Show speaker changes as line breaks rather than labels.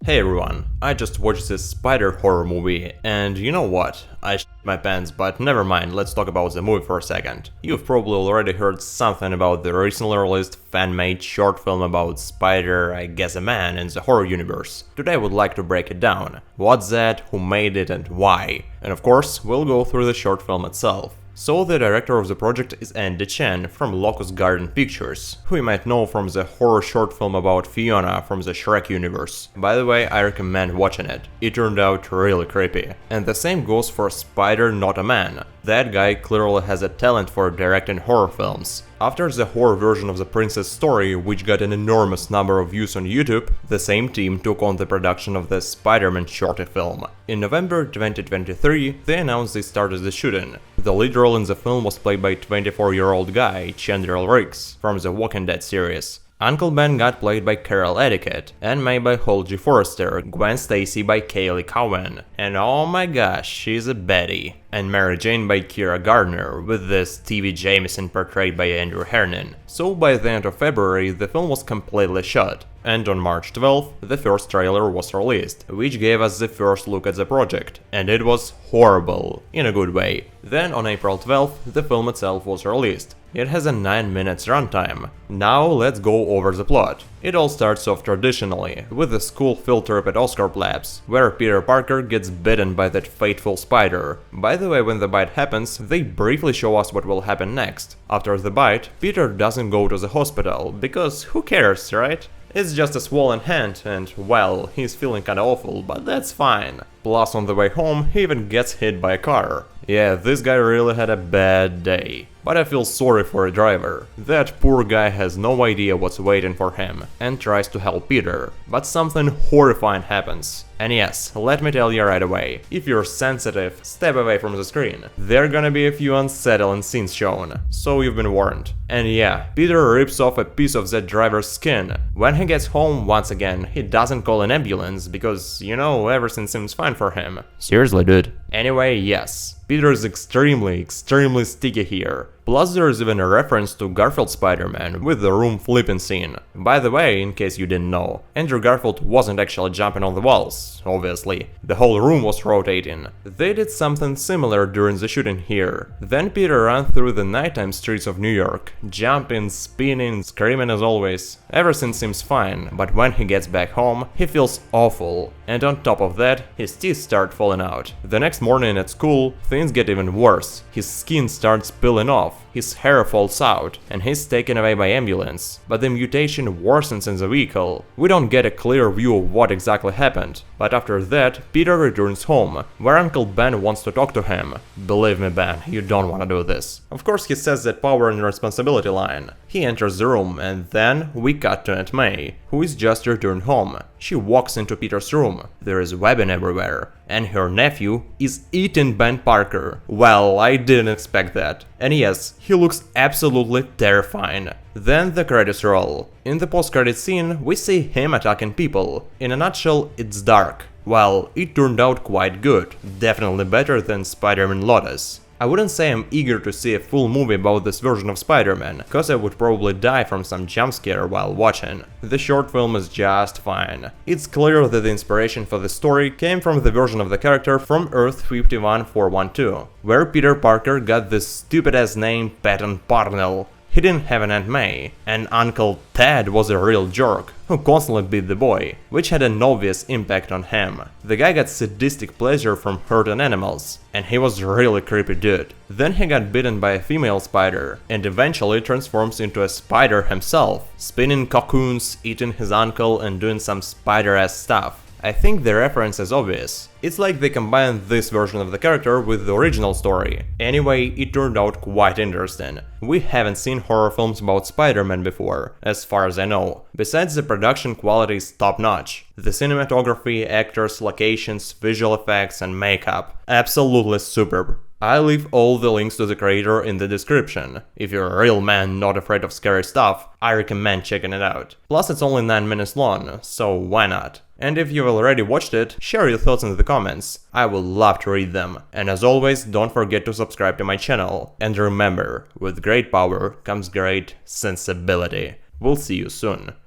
Hey everyone, I just watched this spider horror movie, and you know what? I shit my pants, but never mind, let's talk about the movie for a second. You've probably already heard something about the recently released fan-made short film about Spider, I guess a man, in the horror universe. Today I would like to break it down. What's that, who made it, and why? And of course, we'll go through the short film itself. So the director of the project is Andy Chen from Locust Garden Pictures, who you might know from the horror short film about Fiona from the Shrek universe. By the way, I recommend watching it. It turned out really creepy. And the same goes for Spider Not a Man. That guy clearly has a talent for directing horror films. After the horror version of The Princess Story, which got an enormous number of views on YouTube, the same team took on the production of the Spider-Man shorty film. In November 2023, they announced they started the shooting. The lead role in the film was played by 24-year-old guy Chandler Riggs from the Walking Dead series. Uncle Ben got played by Carol Etiquette, and May by Holly G. Forrester, Gwen Stacy by Kaylee Cowan, and oh my gosh, she's a Betty, and Mary Jane by Kira Gardner, with this TV Jameson portrayed by Andrew Hernan. So by the end of February, the film was completely shot. And on March 12th, the first trailer was released, which gave us the first look at the project, and it was horrible, in a good way. Then on April 12th, the film itself was released. It has a 9 minutes runtime. Now let's go over the plot. It all starts off traditionally, with the school field trip at Oscar Labs, where Peter Parker gets bitten by that fateful spider. By the way, when the bite happens, they briefly show us what will happen next. After the bite, Peter doesn't go to the hospital, because who cares, right? It's just a swollen hand and, well, he's feeling kinda awful, but that's fine. Plus on the way home, he even gets hit by a car. Yeah, this guy really had a bad day. But I feel sorry for the driver. That poor guy has no idea what's waiting for him and tries to help Peter. But something horrifying happens. And yes, let me tell you right away, if you're sensitive, step away from the screen. There are gonna be a few unsettling scenes shown, so you've been warned. And yeah, Peter rips off a piece of that driver's skin. When he gets home, once again, he doesn't call an ambulance because, you know, everything seems fine for him. Seriously, dude. Anyway, yes, Peter is extremely sticky here. Plus there is even a reference to Garfield Spider-Man with the room flipping scene. By the way, in case you didn't know, Andrew Garfield wasn't actually jumping on the walls, obviously. The whole room was rotating. They did something similar during the shooting here. Then Peter ran through the nighttime streets of New York, jumping, spinning, screaming as always. Everything seems fine, but when he gets back home, he feels awful. And on top of that, his teeth start falling out. The next morning at school, things get even worse. His skin starts peeling off, his hair falls out, and he's taken away by ambulance. But the mutation worsens in the vehicle. We don't get a clear view of what exactly happened. But after that, Peter returns home, where Uncle Ben wants to talk to him. Believe me, Ben, you don't want to do this. Of course, he says that power and responsibility line. He enters the room, and then we cut to Aunt May, who is just returned home. She walks into Peter's room. There is webbing everywhere, and her nephew is eating Ben Parker. Well, I didn't expect that. And yes, he looks absolutely terrifying. Then the credits roll. In the post-credit scene, we see him attacking people. In a nutshell, it's dark. Well, it turned out quite good. Definitely better than Spider-Man Lotus. I wouldn't say I'm eager to see a full movie about this version of Spider-Man, cause I would probably die from some jump scare while watching. The short film is just fine. It's clear that the inspiration for the story came from the version of the character from Earth 51412, where Peter Parker got this stupid-ass name Patton Parnell. He didn't have an Aunt May, and Uncle Ted was a real jerk, who constantly beat the boy, which had an obvious impact on him. The guy got sadistic pleasure from hurting animals, and he was really creepy dude. Then he got bitten by a female spider, and eventually transforms into a spider himself, spinning cocoons, eating his uncle, and doing some spider-ass stuff. I think the reference is obvious. It's like they combined this version of the character with the original story. Anyway, it turned out quite interesting. We haven't seen horror films about Spider-Man before, as far as I know. Besides, the production quality is top-notch. The cinematography, actors, locations, visual effects and makeup. Absolutely superb. I leave all the links to the creator in the description. If you're a real man not afraid of scary stuff, I recommend checking it out. Plus it's only 9 minutes long, so why not? And if you've already watched it, share your thoughts in the comments. I would love to read them. And as always, don't forget to subscribe to my channel. And remember, with great power comes great sensibility. We'll see you soon.